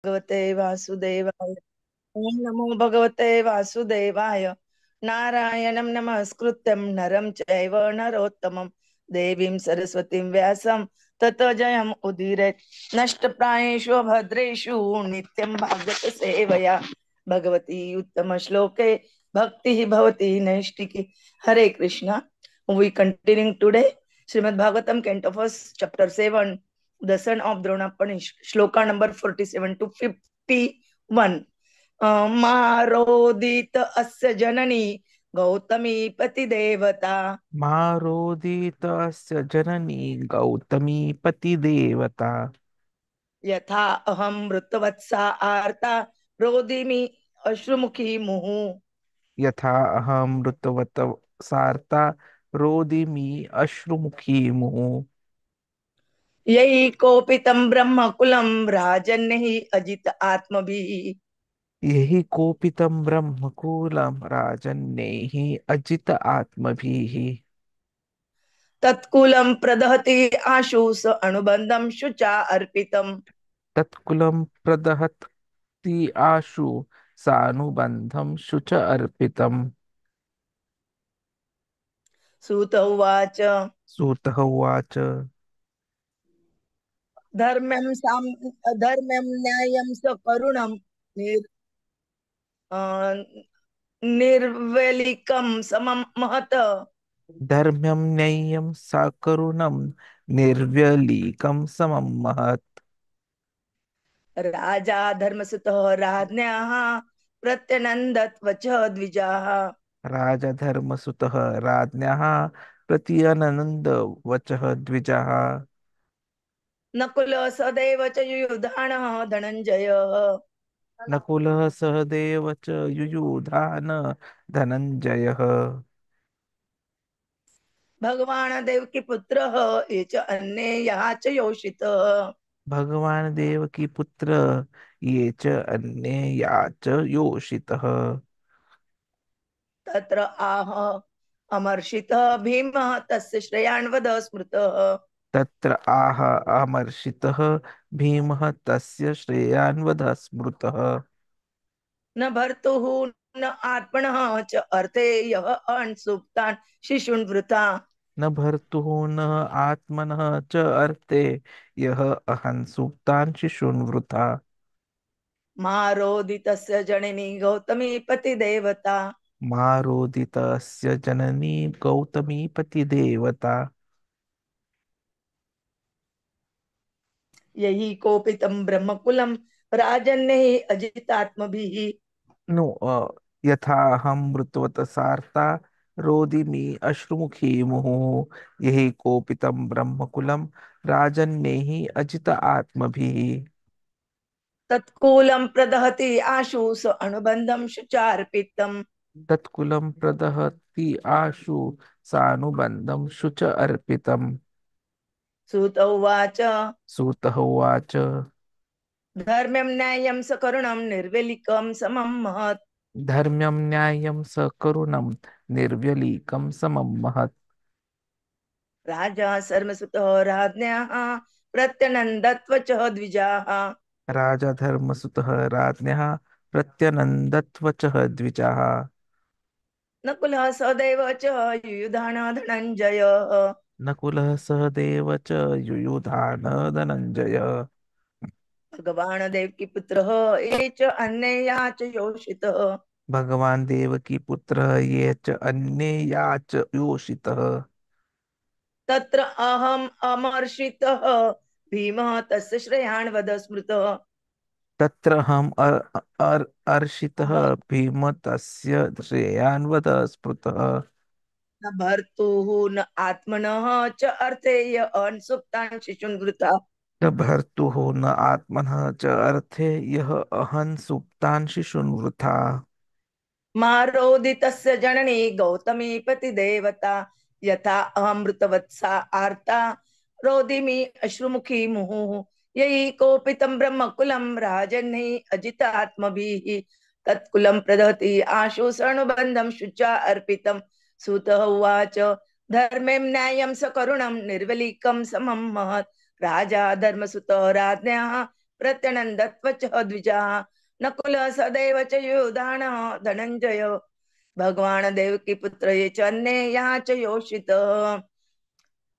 भगवते वासुदेवाय। ओम नमो भगवते वासुदेवाय। नारायणं नमस्कृत्यं नरं चैव नरोत्तमं देवीं सरस्वतीं व्यासं ततो जयम् उदीरयेत्। नष्टप्रायेषु भद्रेषु नित्यं भागवत सेवया भगवती उत्तम श्लोके भक्तिः भवति नैष्टिकी। हरे Krishna. We continuing today Srimad Bhagavatam, Canto First, Chapter 7, the son of Drona Punish, Shloka number 47 to 51. मारोदित अस्य जननी गौतमी पति देवता मारोदितस्य जननी गौतमी पतिदेवता। यथा अहम मृतवत्सा आर्ता रोदिमि अश्रुमुखी मुहु। यथा अहं मृतवत सार्ता रोदिमि अश्रुमुखी मुहुः। यही कोपितं ब्रह्म कुलम राजन् हि अजित आत्मभिः। यही कोपितं ब्रह्मकूलं राजन्यैः अजित आत्मभिः। तत्कुलं प्रदहति आशु स अनुबंधं शुचा अर्पितम्। तत्कुलं प्रदहति आशु सानुबन्धं शुच अर्पितम्। सूत उवाच सूतः उवाच। धर्म्यं साम धर्म्यं न्यायं स करुणं निर् अ, निर्वेलिकं समं महत। धर्म्यं न्याय्यं साकरुणं निर्व्यलीकं समं महत्। राजा धर्मसुतः राज्ञः प्रत्यनन्दत् वचः द्विजाः। राजधर्मसुतः राज्ञः प्रत्यननन्द वचः द्विजः। नकुलः सदैव च युयुधानः धनञ्जयः। नकुलः सहदेव च युयुधान धनञ्जयः। भगवान् देवकी पुत्रः ये च अन्ये या च योषितः। भगवान् देवकी पुत्र ये च अन्ये या च योषितः। तत्र आह अमर्षितः भीमः तस्य श्रेयान्वद स्मृतः। तत्र आह अमर्षितः भीमः तस्य श्रेयान्वदः स्मृतः। न भर्तुः न आत्मनः च अर्थे यः अनसुप्तान् शिशून् वृथा। न भर्तुः न आत्मनः च अर्थे यः अहं सुप्तान् शिशून् वृथा। मारोदितस्य जननी गौतमी पतिदेवता। मारोदितस्य जननी गौतमी पतिदेवता। यही कोपितं ब्रह्मकुलं राजन्यैः अजितात्मभिः। नु यथा अहं मृतवत सार्ता रोदिमि अश्रुमुखी मुहुः। यही कोपितं ब्रह्मकुलं राजन्यैः अजित आत्मभिः। तत्कूलं प्रदहति आशु स अनुबंधं शुचार्पितम्। तत्कुलं प्रदहति आशु सानुबन्धं शुच अर्पितम्। सुत उवाच सूतः उवाच। धर्म्यं न्याय्यं सकरुणं निर्वेलिकं समं महत्। धर्म्यं न्याय्यं सकरुणं निर्व्यलीकं समं महत्। राजा सर्वसुतः राज्ञः प्रत्यनन्दत्वचः द्विजाः। राजा धर्मसुतः राज्ञः प्रत्यनन्दत्वचः द्विजाः। नकुलः सदैव च युयुधान धनञ्जयः। नकुलः सहदेव च युयुधान धनञ्जयः। भगवान् देवकी पुत्रः ये च अन्यया च योषितः। भगवान् देवकी पुत्रः ये च अन्ये या च योषितः। तत्र अहम् अमर्षितः भीमः तस्य श्रेयान् वद स्मृतः। तत्र अर्षितः भीम तस्य श्रेयान्वद स्मृतः। न भर्तुः न आत्मनः च अर्थेय अनसुप्तान् शिशून् वृथा। न भर्तुः न आत्मनः च अर्थे यः अहं सुप्तान् शिशून् वृथा। मारोदितस्य जननी गौतमी पतिदेवता। यथा अमृतवत्सा आर्ता रोदिमि अश्रुमुखी मुहुः। यही कोपितं ब्रह्मकुलं राजन्यै अजितात्मभिः। तत्कुलं प्रदहति आशुसनुबन्धं शुचा अर्पितं। सूतः उवाच धर्में न्यायं सकरुणं निर्वलीकं समं महत्। राजा धर्मसुतः राज्ञः प्रत्यनन्दत्वच द्विजाः नकुलः सदैव च युधानः धनञ्जय भगवान् देवकी पुत्र ये च अन्ये यहाँ च योषितः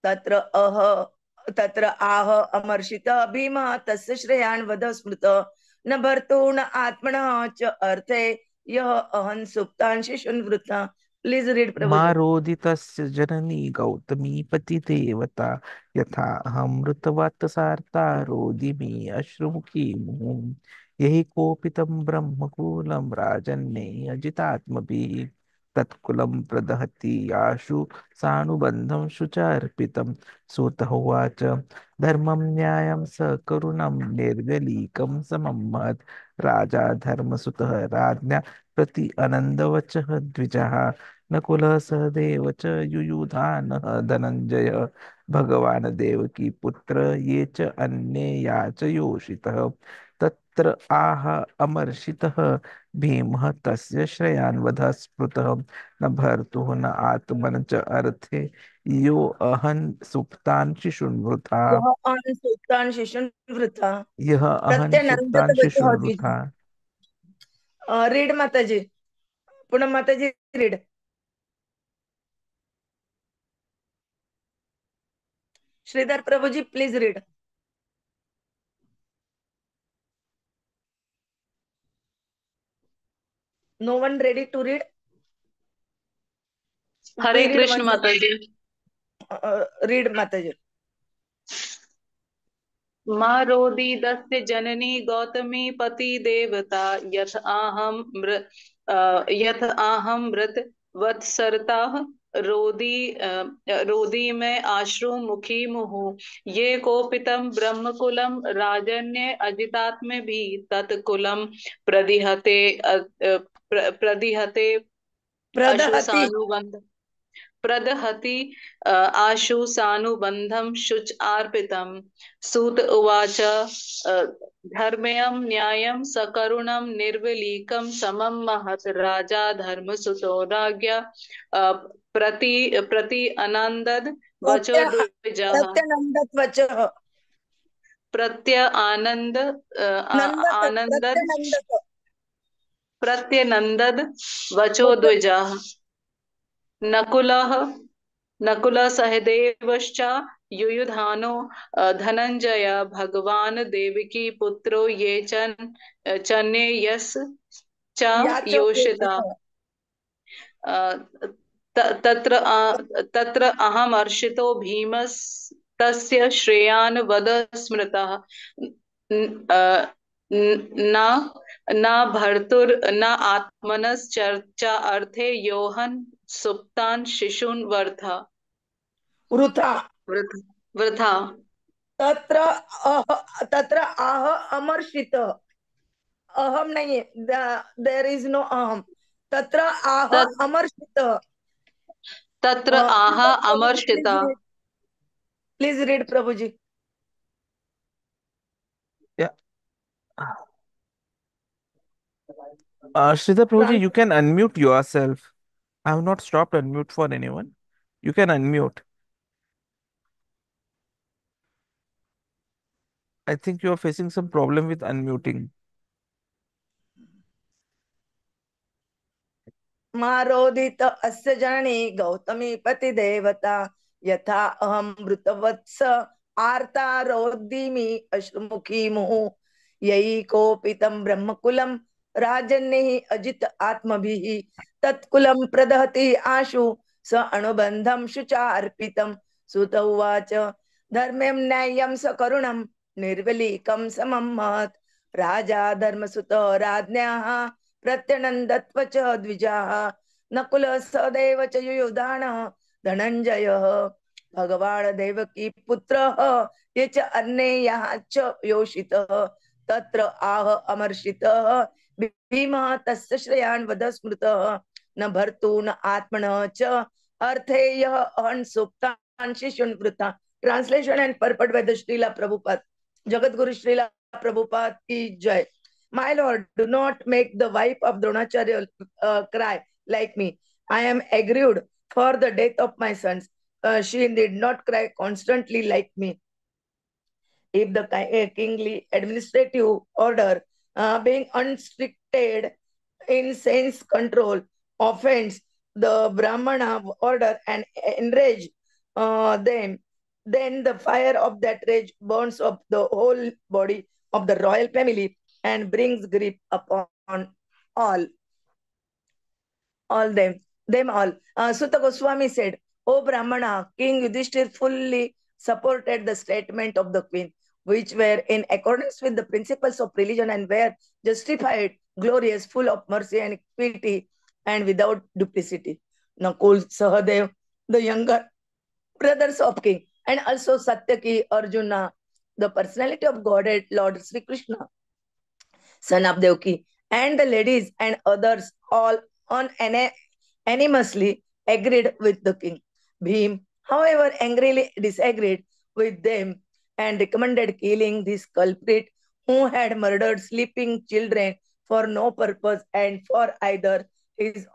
तत्र आह अमर्षित भीमः तस्य श्रेयान् वद स्मृत न भर्तॄन् आत्मनः च अर्थे यः अहं सुप्तान् शिशून् वृथा। प्लीज रीड प्रभु जी। मारोदितस्य जननी गौतमी पतिदेवता यथा अहमृतवत् सार्ता रोदिमि अश्रुमुखी मुहुः यहि कोपितं ब्रह्मकुलं राजन्ये अजितात्मभिः तत्कुलं प्रदहति आशु सानुबन्धं शुचार्पितं सूतः उवाच धर्मं न्यायं सकरुणं निर्गलीकं समं महत् राजा धर्मसुतः राज्ञा प्रति अनन्दवचः द्विजः नकुलः सहदेव च युयुधानः धनञ्जय भगवान् देवकी पुत्र ये च अन्ये या च योषितः तत्र आह अमर्षितः भीमः तस्य श्रेयान् वधः स्मृतः न भर्तुः न आत्मन च अर्थे यो अहन् सुप्तान् शिशून् वृथा यः अहं सुप्तान् शिशून् वृथा यः अहन् प्रत्यनन्दत सुप्तान् वचः शिशून् वृथा। द्विजाः। रीड माताजी, पुनः माताजी read. Shridhar Prabhu ji please read. No one ready to read. Here we read Krishna one. माता जी। रीड माताजी। मारोदीदस्य जननी गौतमी पति देवता यथ आहम मृत वत्सरताः रोदी में आश्रु मुखी मुहु ये कोपितम ब्रह्मकुलम राजन्य अजितात्म भी तत्कुलम प्रदिहते प्रदिहते प्रदहति अशुसानुबंध प्रदहति आशु सानुबंधम शुच अर्पितम सूत उवाच धर्म्यं न्यायं सकरुणं निर्विलीकं समं महत् राजा धर्मसुतो राज्ञा प्रति अनन्दद वचो द्विजः प्रत्यनन्दत वचः प्रत्य आनंद नन्दत आनंदद प्रत्यनन्दत प्रत्यनंदद वचो वचः द्विजः नकुलः नकुलः सहदेवश्च युयुधानो धनञ्जय भगवान् देवकी पुत्रो ये चन्ये यस् च याच योषिता अ, तत्र अहमर्षितो भीमस्तस्य श्रेयान् वद स्मृतः न न भर्तुर न आत्मनश्चर्चा अर्थे योहन सुप्तान् शिशून् वृथा वृथ- वृथा तत्र तत्र आह अमर्षित अहम नहीं, देर इज नो अहम। तत्र आह तत् अमर्षित। तत्र आह अमर्षिता please read Prabhu ji. Yeah. Sridhar Prabhuji, you can unmute yourself. I have not stopped unmute for anyone. You can unmute. I think you are facing some problem with unmuting. मारोदित अस्य जननी गौतमी पति देवता यथा अहम मृतवत्स आर्ता रोदिमि अश्रुमुखी मुहुः यही कोपितं ब्रह्मकुलं राजन्य अजित आत्मभिः तत्कुलं प्रदहति आशु स अणुबन्धं शुचार्पितं सुत उवाच धर्म्यं न्याय्यं सकरुणं निर्विलीकं समं महत् राजा धर्मसुत राज्ञाः प्रत्यनन्दत्व च द्विजाः नकुल सदैव च युयुधानः धनञ्जयः भगवान् देवकी पुत्रः ये च अन्ये यहाँ च योषितः तत्र आह अमर्षितः भीमः तस्य श्रेयान् वद स्मृतः न भर्तॄन् आत्मनः च अर्थे यः अहं सुप्तान् शिशून् वृथा। Translation and purport by the Srila Prabhupada. जगत गुरु श्रीला प्रभुपाद की जय। My lord, do not make the wife of Dronacharya cry like me. I am aggrieved for the death of my sons. She did not cry constantly like me. If the kingly administrative order, being unrestricted in sense control, offends the Brahmana order and enrage them, then the fire of that rage burns up the whole body of the royal family and brings grief upon all them all. Sutta Goswami said, O Brahmana, King Yudhishthir fully supported the statement of the queen, which were in accordance with the principles of religion and were justified, glorious, full of mercy and equity, and without duplicity. Nakul, Sahadev, the younger brothers of king, and also Satyaki, Arjuna, the personality of Godhead, Lord Sri Krishna, son of Devaki, and the ladies and others all unanimously agreed with the king. Bhim, however, angrily disagreed with them and recommended killing this culprit who had murdered sleeping children for no purpose and for either his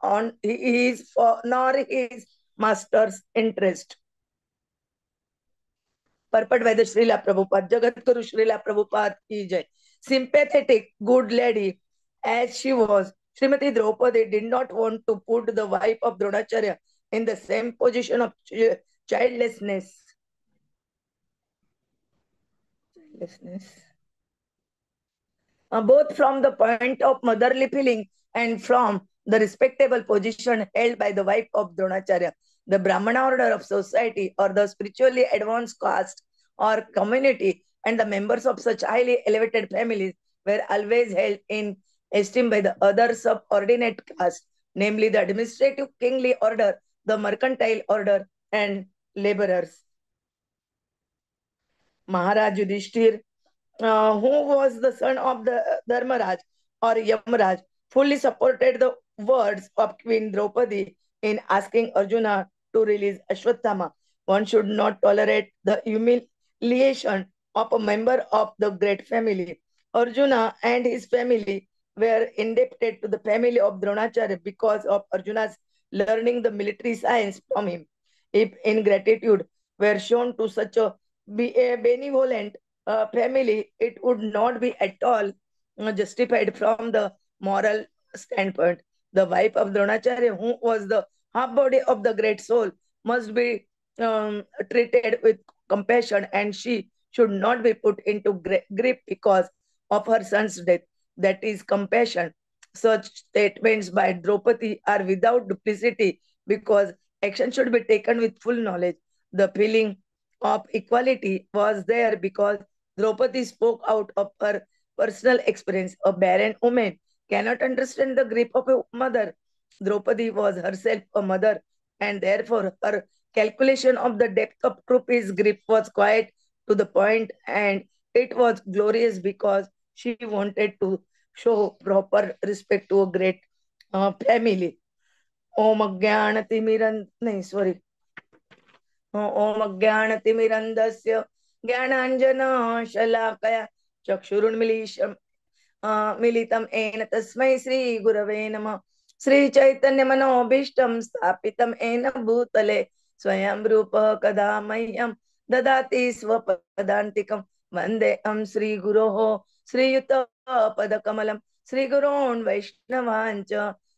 for nor his master's interest. Purport by the Srila Prabhupada, Jagat Guru Srila Prabhupada ki jai. Sympathetic, good lady as she was, Srimati Draupadi did not want to put the wife of Dronacharya in the same position of childlessness. Both from the point of motherly feeling and from the respectable position held by the wife of Dronacharya. The Brahmana order of society or the spiritually advanced caste or community and the members of such highly elevated families were always held in esteem by the other subordinate caste, namely the administrative kingly order, the mercantile order, and laborers. Maharaj Yudhishthir, who was the son of the Dharmaraj or Yamraj, fully supported the words of Queen Draupadi in asking Arjuna to release Ashwatthama. One should not tolerate the humiliation of a member of the great family. Arjuna and his family were indebted to the family of Dronacharya because of Arjuna's learning the military science from him. If ingratitude were shown to such a benevolent family, it would not be at all justified from the moral standpoint. The wife of Dronacharya, who was the half body of the great soul, must be treated with compassion, and she should not be put into grief because of her son's death. That is compassion. Such statements by Draupadi are without duplicity because action should be taken with full knowledge. The feeling of equality was there because Draupadi spoke out of her personal experience. A barren woman cannot understand the grief of a mother. Draupadi was herself a mother, and therefore her calculation of the depth of Drupi's grief was quite to the point, and it was glorious because she wanted to show proper respect to a great family. Om Agyanatimirand, no, sorry. ओम अज्ञानतिमिरन्धस्य ज्ञानाञ्जनशलाकया चक्षुरुन्मिलितं येन तस्मै श्रीगुरवे नमः. श्रीचैतन्यमनोभीष्टं स्थापितं येन भूतले स्वयं रूपः कदा मह्यं ददाति स्वपदान्तिकं. वन्देऽहं श्रीगुरोः श्रीयुतपदकमलं श्रीगुरोन् वैष्णवाञ्च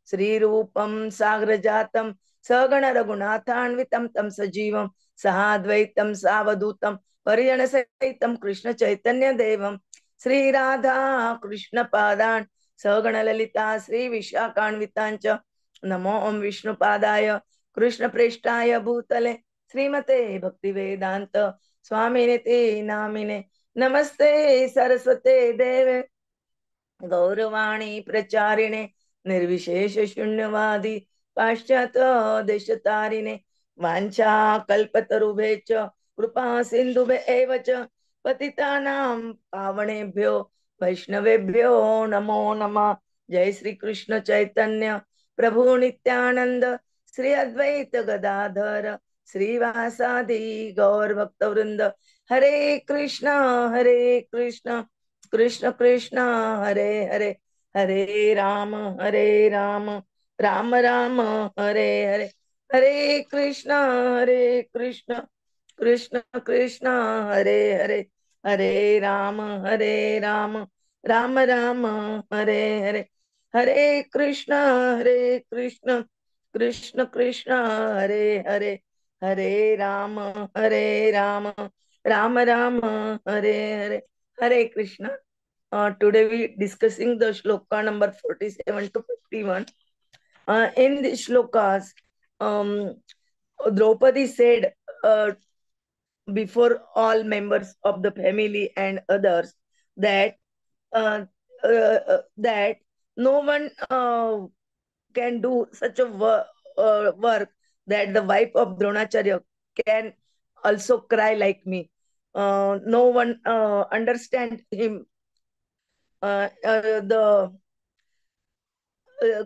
श्रीरूपं साग्रजातं सगण रघुनाथान्वितं तं सजीवं सहाद्वैतं सावधूतं परिजनसहितं कृष्ण चैतन्य देवं श्री राधा कृष्ण पादान् सगण ललिता श्री विशाखान्वितांच. नमो ओम विष्णुपादाय कृष्ण प्रेष्ठाय भूतले श्रीमते भक्तिवेदांत स्वामिने नामिने. नमस्ते सरस्वते देवे गौरवाणी प्रचारिणे निर्विशेष शून्यवादी पाश्चात देशतारिणे. वाञ्छा कल्पतरुभ्यश्च कृपा सिन्धुभ्य एव च पतितानां पावनेभ्यो वैष्णवेभ्यो नमो नमः. जय श्री कृष्ण चैतन्य प्रभु नित्यानंद श्री अद्वैत गदाधर श्रीवासादि गौर भक्तवृंद. हरे कृष्ण कृष्ण कृष्ण हरे हरे, हरे राम राम राम हरे हरे, हरे कृष्ण कृष्ण कृष्ण हरे हरे, हरे राम राम राम हरे हरे, हरे कृष्ण कृष्ण कृष्ण हरे हरे, हरे राम राम राम हरे हरे, हरे Krishna. Today we discussing the shloka number 47 to 51. In the shlokas, um, Draupadi said, before all members of the family and others, that uh, that no one can do such a work, that the wife of Dronacharya can also cry like me. No one understand him. The uh,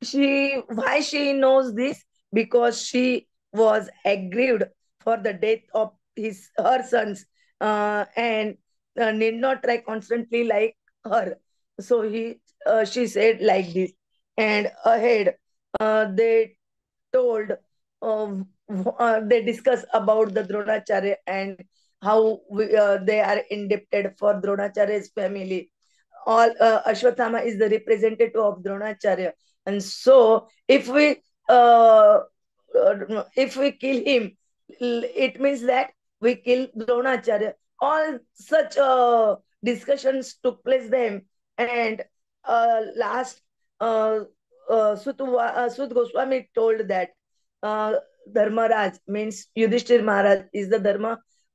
she Why she knows this? Because she was aggrieved for the death of his her sons, and need not try constantly like her. So she said like this. And ahead, they told, they discuss about the Dronacharya, and how they are indebted for Dronacharya's family. All Ashwatthama is the representative of Dronacharya, and so if we kill him, it means that we kill Dronacharya. All such discussions took place then, and last, uh, Sud Goswami told that uh, Dharmaraj, means Yudhishthir Maharaj, is the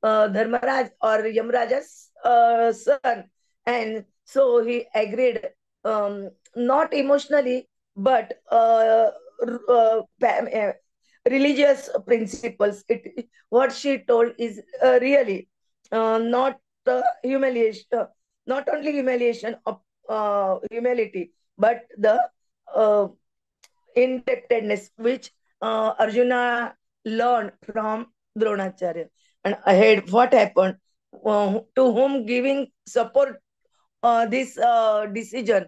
Dharmaraj or Yamraja's son, and so he agreed, not emotionally, but religious principles. What she told is really not humiliation, not only humiliation of humility, but the uh, indebtedness which Arjuna learned from Dronacharya. And ahead, what happened? To whom giving support this decision?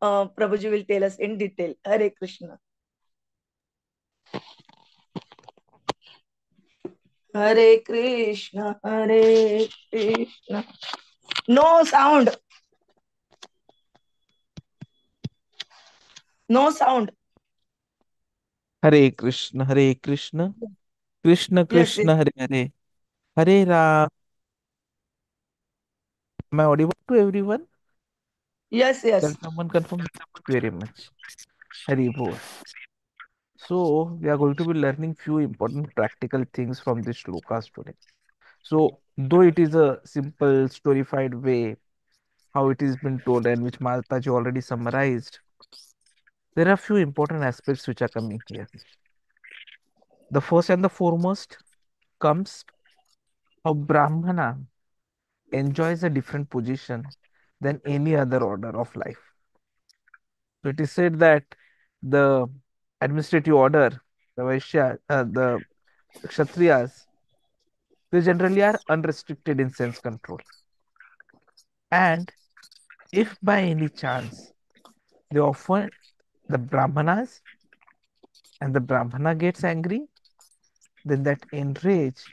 Prabhuji will tell us in detail. Hare Krishna. Hare Krishna, Hare Krishna. No sound. No sound. Hare Krishna, Hare Krishna, Krishna Yes, yes, Krishna, Hare Hare, Hare Ram. Am I audible to everyone? yes, Can yes. someone confirm? Thank you very much. Hari Bol. So we are going to be learning few important practical things from this shlokas today. So though it is a simple storified way, how it is been told and which Maltaji already summarized, there are few important aspects which are coming here. The first and the foremost comes how Brahmana enjoys a different position than any other order of life. So it is said that the administrative order, the Vaishya, the Kshatriyas, they generally are unrestricted in sense control. And if by any chance they offer the Brahmanas and the Brahmana gets angry, then that enrage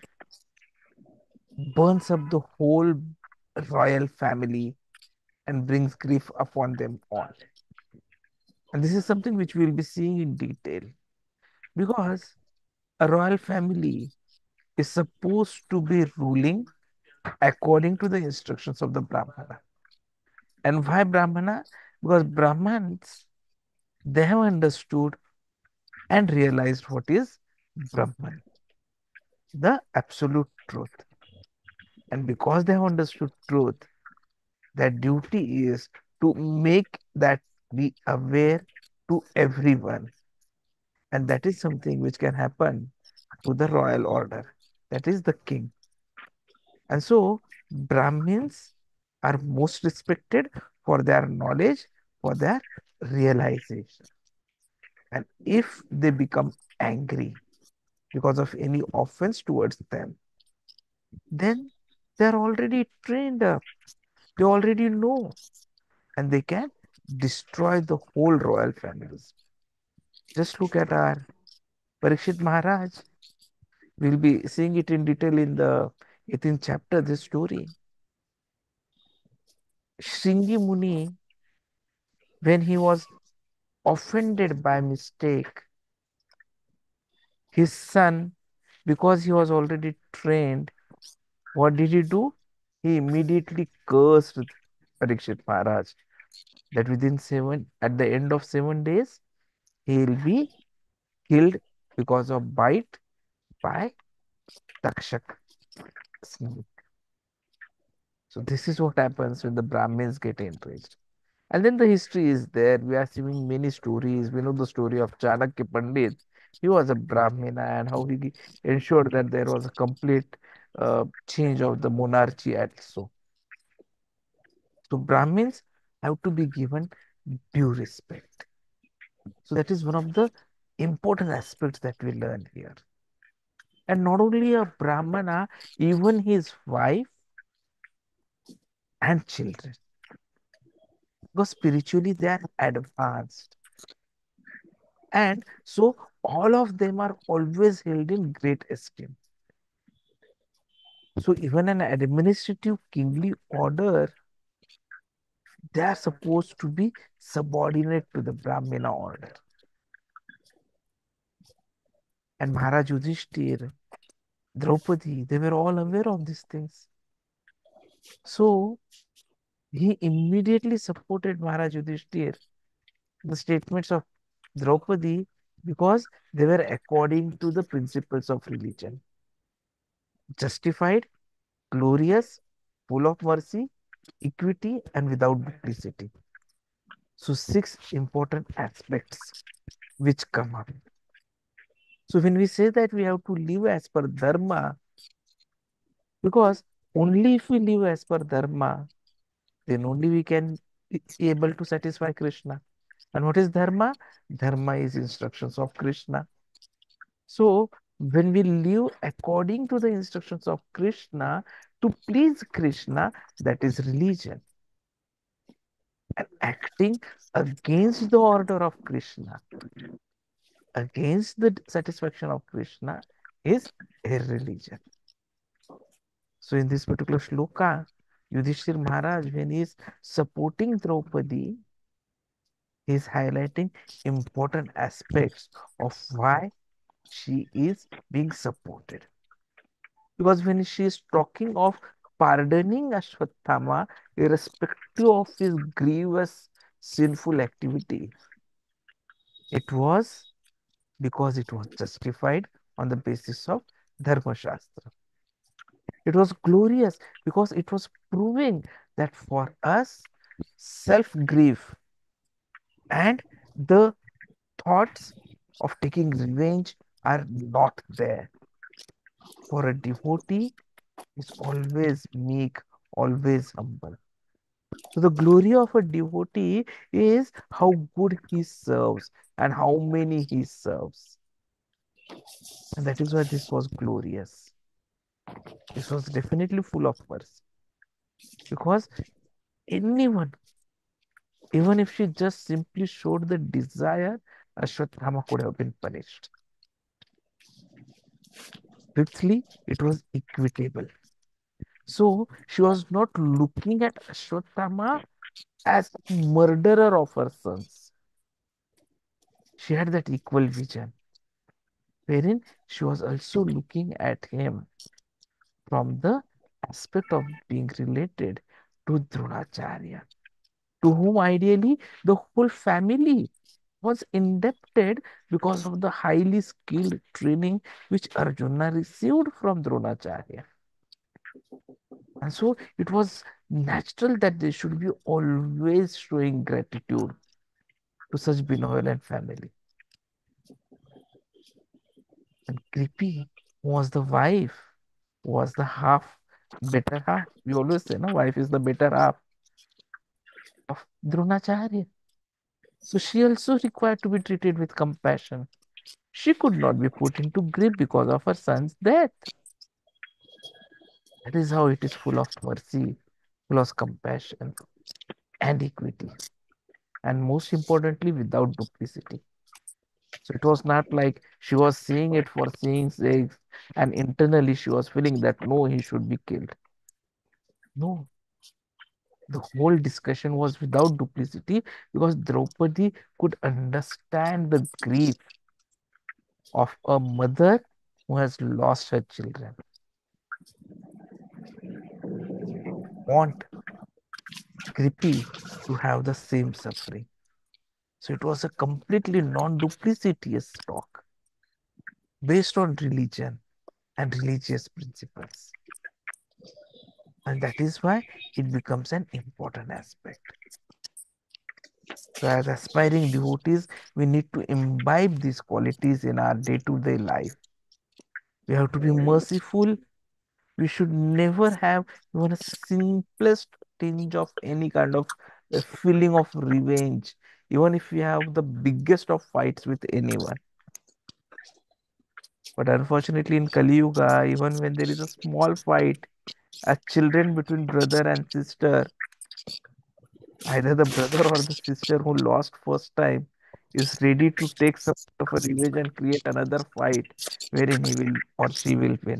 burns up the whole royal family and brings grief upon them all. And this is something which we will be seeing in detail because a royal family is supposed to be ruling according to the instructions of the Brahmana. And why Brahmana? Because Brahmins, they have understood and realized what is Brahman, the absolute truth. And because they have understood truth, their duty is to make that be aware to everyone. And that is something which can happen to the royal order, that is the king. And so, Brahmins are most respected for their knowledge, for their realization. And if they become angry because of any offense towards them, then they're already trained up. They already know, and they can destroy the whole royal families. Just look at our Parikshit Maharaj. We'll be seeing it in detail in the 18th chapter, this story. Shringi Muni, when he was offended by mistake, his son, because he was already trained, what did he do? He immediately cursed Parikshit Maharaj that at the end of 7 days, he will be killed because of bite by Takshak snake. So this is what happens when the Brahmins get enraged. And then the history is there. We are seeing many stories. We know the story of Chanakya Pandit. He was a Brahmina and how he ensured that there was a complete change of the monarchy also. So Brahmins have to be given due respect. So that is one of the important aspects that we learn here. And not only a Brahmana, even his wife and children. Because spiritually they are advanced. And so all of them are always held in great esteem. So even an administrative kingly order, they are supposed to be subordinate to the Brahmana order. And Maharaj Yudhishthir, Draupadi, they were all aware of these things. So he immediately supported Maharaj Yudhishthir, the statements of Draupadi, because they were according to the principles of religion. Justified, glorious, full of mercy, equity, and without duplicity. So, six important aspects which come up. So, when we say that we have to live as per Dharma, because only if we live as per Dharma, then only we can be able to satisfy Krishna. And what is Dharma? Dharma is instructions of Krishna. So, when we live according to the instructions of Krishna to please Krishna, that is religion. And acting against the order of Krishna, against the satisfaction of Krishna, is irreligion. So, in this particular shloka, Yudhishthir Maharaj, when he is supporting Draupadi, he is highlighting important aspects of why she is being supported. Because when she is talking of pardoning Ashwatthama, irrespective of his grievous sinful activity, it was because it was justified on the basis of Dharma Shastra. It was glorious because it was proving that for us, self grief and the thoughts of taking revenge are not there. For a devotee, is always meek, always humble. So the glory of a devotee is how good he serves and how many he serves. And that is why this was glorious. This was definitely full of mercy. Because anyone, even if she just simply showed the desire, Ashwatthama could have been punished. Fifthly, it was equitable. So she was not looking at Ashwatthama as murderer of her sons. She had that equal vision, wherein she was also looking at him from the aspect of being related to Dronacharya, to whom ideally the whole family was indebted because of the highly skilled training which Arjuna received from Dronacharya. And so it was natural that they should be always showing gratitude to such benevolent family. And Kripi was the wife, was the better half. We always say, no, wife is the better half of Dronacharya. So she also required to be treated with compassion. She could not be put into grief because of her son's death. That is how it is full of mercy, full of compassion and equity. And most importantly, without duplicity. So it was not like she was seeing it for seeing sake, and internally she was feeling that no, he should be killed. No, The whole discussion was without duplicity because Draupadi could understand the grief of a mother who has lost her children. Want Kripi to have the same suffering. So it was a completely non-duplicitous talk based on religion and religious principles. And that is why it becomes an important aspect. So, as aspiring devotees, we need to imbibe these qualities in our day to day life. We have to be merciful. We should never have even a simplest tinge of any kind of a feeling of revenge, even if we have the biggest of fights with anyone. But unfortunately, in Kali Yuga, even when there is a small fight, as children between brother and sister, either the brother or the sister who lost first time is ready to take some sort of a revenge and create another fight wherein he will or she will win.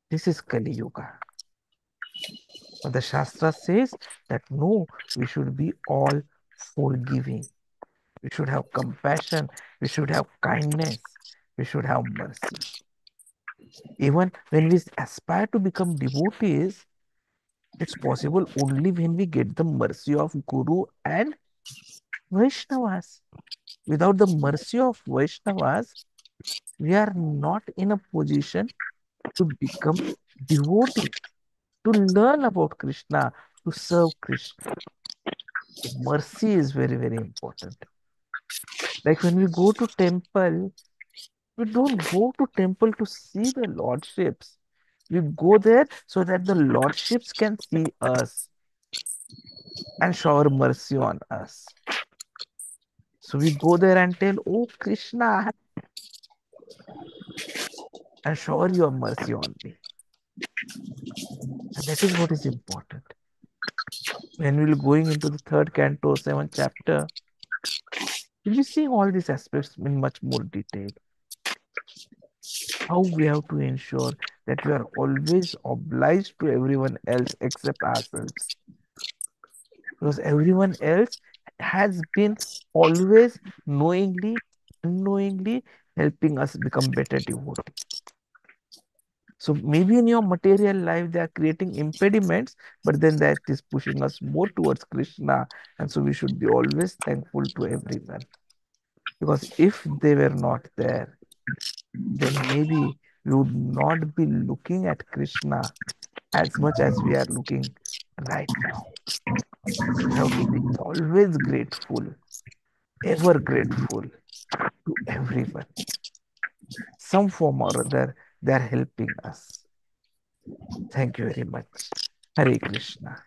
This is Kali Yuga. But the Shastra says that no, we should be all forgiving. We should have compassion. We should have kindness. We should have mercy. Even when we aspire to become devotees, it's possible only when we get the mercy of Guru and Vaishnavas. Without the mercy of Vaishnavas, we are not in a position to become devotee, to learn about Krishna, to serve Krishna. Mercy is very, very important. Like when we go to temple, we don't go to temple to see the lordships. We go there so that the lordships can see us and shower mercy on us. So we go there and tell, "Oh Krishna, and shower your mercy on me." And that is what is important. When we'll going into the third canto, seventh chapter, we'll be seeing all these aspects in much more detail. How we have to ensure that we are always obliged to everyone else except ourselves. Because everyone else has been always knowingly, unknowingly helping us become better devotees. So maybe in your material life, they are creating impediments, but then that is pushing us more towards Krishna. And so we should be always thankful to everyone. Because if they were not there, then maybe we would not be looking at Krishna as much as we are looking right now. We have to be always grateful, ever grateful to everyone. Some form or other, they are helping us. Thank you very much. Hare Krishna.